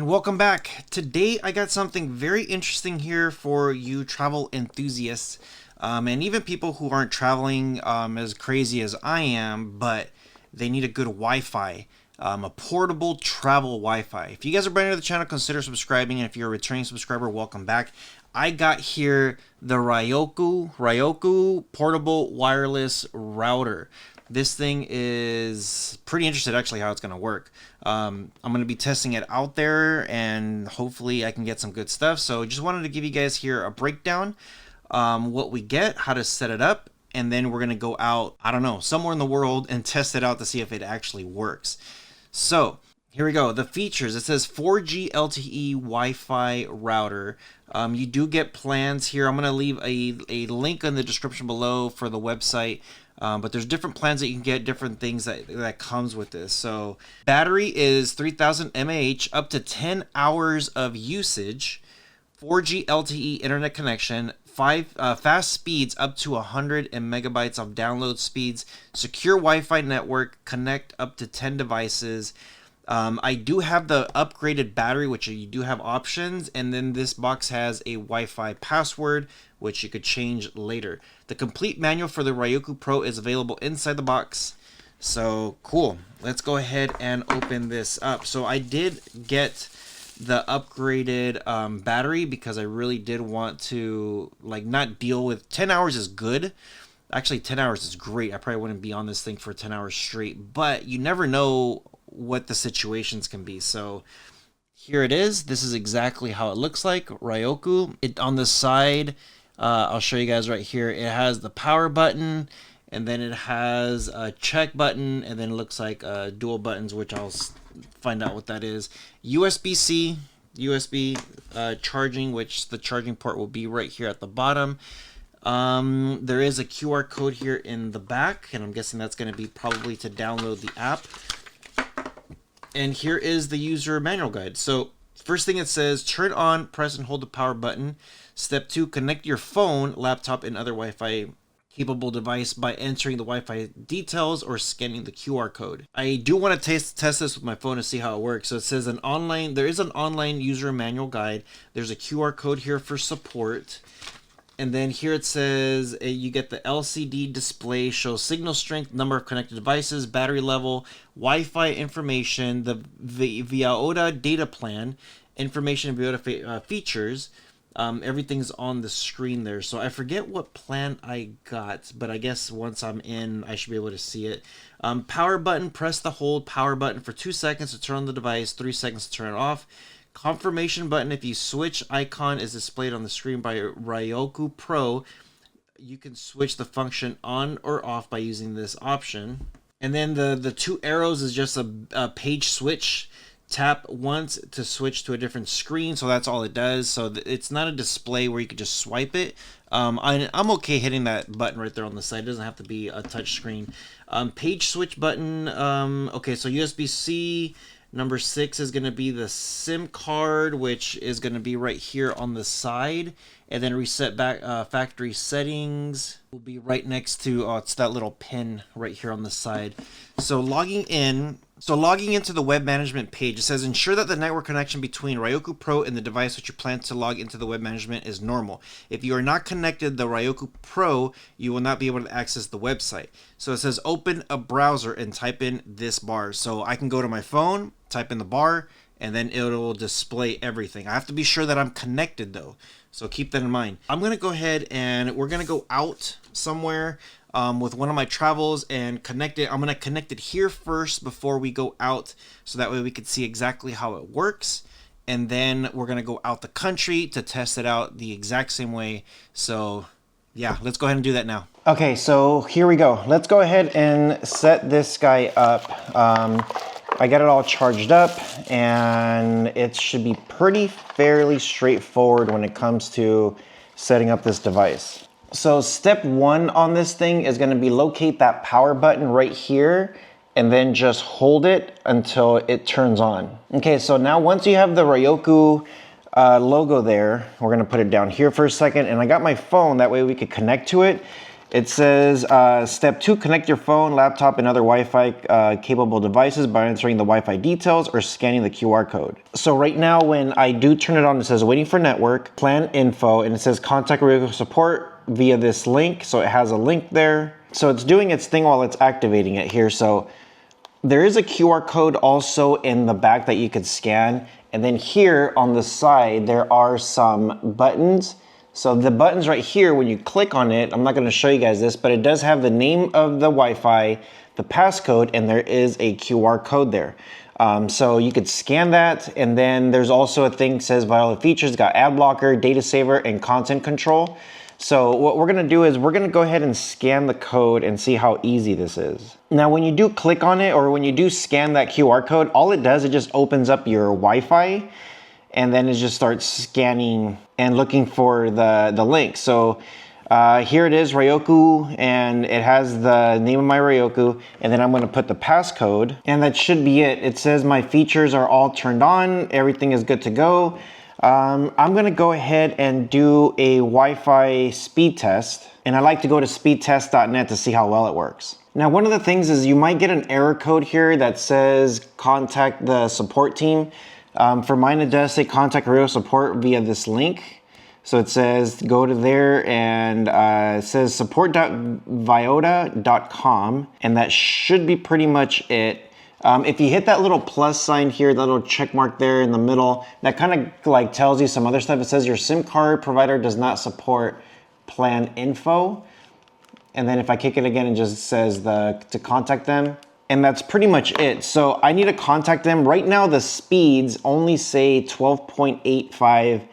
And welcome back. Today I got something very interesting here for you travel enthusiasts and even people who aren't traveling as crazy as I am, but they need a good Wi-Fi, a portable travel Wi-Fi. If you guys are brand new to the channel, consider subscribing, and if you're a returning subscriber, welcome back. I got here the Ryoko portable wireless router. This thing is pretty interested actually how it's going to work. I'm going to be testing it out there and hopefully I can get some good stuff. So just wanted to give you guys here a breakdown, what we get, how to set it up, and then we're going to go out, I don't know, somewhere in the world and test it out to see if it actually works. So here we go. The features, it says 4G LTE Wi-Fi router. You do get plans here. I'm going to leave a link in the description below for the website. But there's different plans that you can get, different things that comes with this. So battery is 3000 mAh, up to 10 hours of usage, 4G LTE internet connection, fast speeds up to 100 megabytes of download speeds, secure Wi-Fi network, connect up to 10 devices. I do have the upgraded battery, which you do have options, and then this box has a Wi-Fi password, which you could change later. The complete manual for the Ryoko Pro is available inside the box. So cool. Let's go ahead and open this up. So I did get the upgraded battery because I really did want to not deal with 10 hours is good. Actually, 10 hours is great. I probably wouldn't be on this thing for 10 hours straight, but you never know what the situations can be. So here it is. This is exactly how it looks like. Ryoko. It on the side, I'll show you guys right here. It has the power button, and then it has a check button, and then it looks like dual buttons, which I'll find out what that is. USB-C, USB charging, which the charging port will be right here at the bottom. There is a QR code here in the back, and I'm guessing that's going to be probably to download the app. And here is the user manual guide. So first thing it says, turn on, press and hold the power button. Step 2, connect your phone, laptop, and other Wi-Fi capable device by entering the Wi-Fi details or scanning the QR code. I do want to test this with my phone to see how it works. So it says there is an online user manual guide. There's a QR code here for support. And then here it says you get the LCD display, shows signal strength, number of connected devices, battery level, Wi-Fi information, the VIODA data plan, information and VIODA features. Everything's on the screen there. So I forget what plan I got, but I guess once I'm in, I should be able to see it. Power button, press the hold power button for 2 seconds to turn on the device, 3 seconds to turn it off. Confirmation button, if you switch icon is displayed on the screen by Ryoko Pro, you can switch the function on or off by using this option. And then the 2 arrows is just a page switch. Tap once to switch to a different screen, so that's all it does. So it's not a display where you could just swipe it. I'm okay hitting that button right there on the side. It doesn't have to be a touch screen. Page switch button. Okay, so USB-C. Number 6 is going to be the SIM card, which is going to be right here on the side. And then reset back factory settings will be right next to, it's that little pin right here on the side. So logging into the web management page, it says ensure that the network connection between Ryoko Pro and the device which you plan to log into the web management is normal. If you are not connected to the Ryoko Pro, you will not be able to access the website. So it says open a browser and type in this bar. So I can go to my phone, type in the bar, and then it will display everything. I have to be sure that I'm connected though. So keep that in mind. I'm going to go ahead and we're going to go out somewhere with one of my travels and connect it. I'm going to connect it here first before we go out, so that way we can see exactly how it works. And then we're going to go out the country to test it out the exact same way. So yeah, let's go ahead and do that now. Okay, so here we go. Let's go ahead and set this guy up. I got it all charged up, and it should be fairly straightforward when it comes to setting up this device. So step 1 on this thing is going to be locate that power button right here and then just hold it until it turns on. Okay, so now once you have the Ryoko logo there, we're going to put it down here for a second, and I got my phone, that way we could connect to it. It says, step 2, connect your phone, laptop, and other Wi-Fi capable devices by entering the Wi-Fi details or scanning the QR code. So right now, when I do turn it on, it says waiting for network, plan info, and it says contact Ryoko support via this link. So it has a link there. So it's doing its thing while it's activating it here. So there is a QR code also in the back that you could scan. And then here on the side, there are some buttons. So the buttons right here, when you click on it, I'm not gonna show you guys this, but it does have the name of the Wi-Fi, the passcode, and there is a QR code there. So you could scan that, and then there's also a thing that says vital features, got ad blocker, data saver, and content control. So what we're gonna do is we're gonna go ahead and scan the code and see how easy this is. Now, when you do click on it, or when you do scan that QR code, all it does, it just opens up your Wi-Fi, and then it just starts scanning and looking for the link. So here it is, Ryoko, and it has the name of my Ryoko, and then I'm gonna put the passcode, and that should be it. It says my features are all turned on, everything is good to go. I'm gonna go ahead and do a Wi-Fi speed test, and I like to go to speedtest.net to see how well it works. Now, one of the things is you might get an error code here that says contact the support team. For mine, it does say contact Ryoko support via this link. So it says go to there, and it says support.viota.com, and that should be pretty much it. If you hit that little plus sign here, that little check mark there in the middle, that kind of like tells you some other stuff. It says your SIM card provider does not support plan info. And then if I kick it again, it just says to contact them. And that's pretty much it. So I need to contact them. Right now, the speeds only say 12.85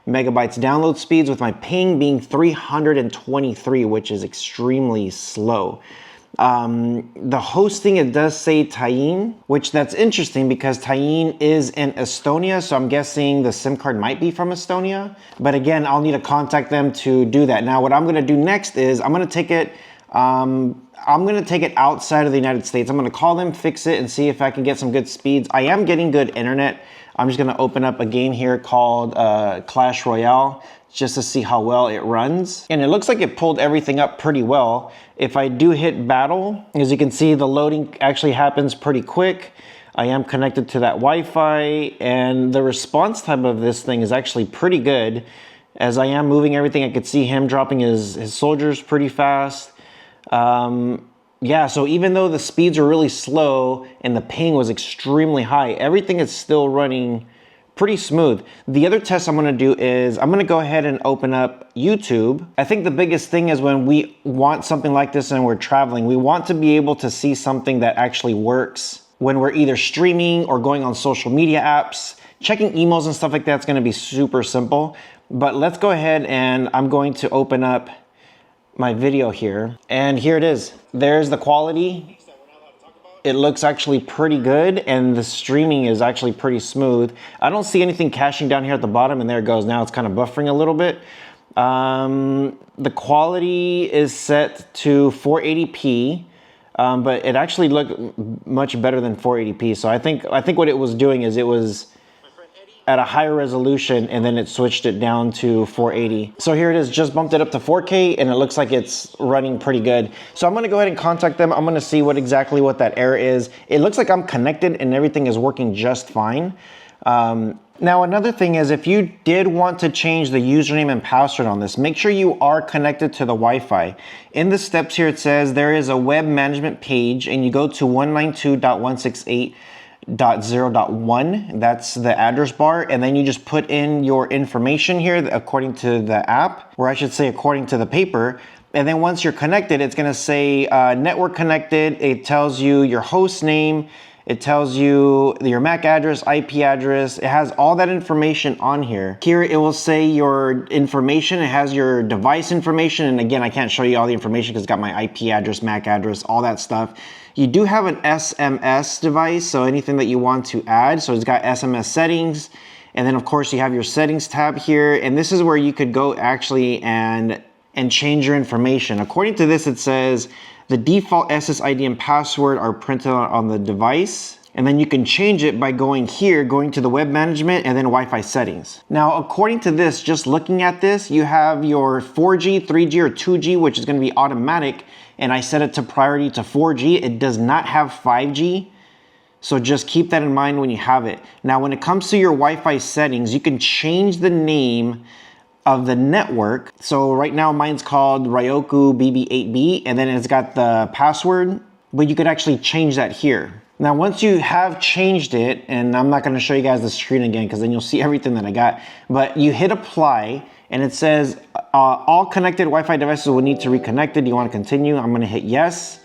megabytes download speeds, with my ping being 323, which is extremely slow. The hosting, it does say Tallinn, which that's interesting because Tallinn is in Estonia, so I'm guessing the SIM card might be from Estonia. But again, I'll need to contact them to do that. Now, what I'm gonna do next is I'm gonna take it outside of the United States. I'm gonna call them, fix it, and see if I can get some good speeds. I am getting good internet. I'm just gonna open up a game here called Clash Royale, just to see how well it runs. And it looks like it pulled everything up pretty well. If I do hit battle, as you can see, the loading actually happens pretty quick. I am connected to that Wi-Fi, and the response time of this thing is actually pretty good. As I am moving everything, I could see him dropping his soldiers pretty fast. Yeah, so even though the speeds are really slow and the ping was extremely high, everything is still running pretty smooth. The other test I'm gonna do is I'm gonna go ahead and open up YouTube. I think the biggest thing is when we want something like this and we're traveling, we want to be able to see something that actually works when we're either streaming or going on social media apps. Checking emails and stuff like that's gonna be super simple. But let's go ahead, and I'm going to open up my video here, and here it is. There's the quality. It looks actually pretty good, and the streaming is actually pretty smooth. I don't see anything caching down here at the bottom, and there it goes. Now it's kind of buffering a little bit. The quality is set to 480p, but it actually looked much better than 480p. So I think what it was doing is it was at a higher resolution, and then it switched it down to 480. So here it is, just bumped it up to 4K, and it looks like it's running pretty good. So I'm gonna go ahead and contact them. I'm gonna see exactly what that error is. It looks like I'm connected and everything is working just fine. Now, another thing is, if you did want to change the username and password on this, make sure you are connected to the Wi-Fi. In the steps here, it says there is a web management page, and you go to 192.168.0.1, that's the address bar, and then you just put in your information here according to the app, or I should say according to the paper. And then once you're connected, it's gonna say network connected. It tells you your host name, it tells you your MAC address, IP address. It has all that information on here. Here it will say your information. It has your device information, and again, I can't show you all the information because it's got my IP address, MAC address, all that stuff. You do have an SMS device, so anything that you want to add. So it's got SMS settings, and then of course you have your settings tab here, and this is where you could go actually and change your information. According to this, it says the default SSID and password are printed on the device. And then you can change it by going here, going to the web management and then Wi-Fi settings. Now, according to this, just looking at this, you have your 4G, 3G, or 2G, which is gonna be automatic. And I set it to priority to 4G. It does not have 5G. So just keep that in mind when you have it. Now, when it comes to your Wi-Fi settings, you can change the name of the network. So right now mine's called Ryoko BB8B, and then it's got the password, but you could actually change that here. Now, once you have changed it, and I'm not gonna show you guys the screen again because then you'll see everything that I got, but you hit apply and it says all connected Wi-Fi devices will need to reconnect it. Do you wanna continue? I'm gonna hit yes.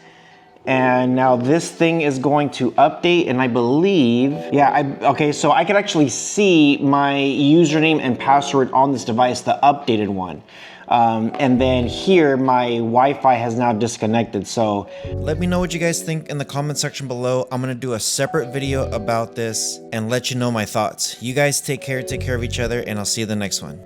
And now this thing is going to update, and I believe, okay, so I can actually see my username and password on this device, the updated one. And then here, my Wi-Fi has now disconnected, so. Let me know what you guys think in the comment section below. I'm gonna do a separate video about this and let you know my thoughts. You guys take care of each other, and I'll see you in the next one.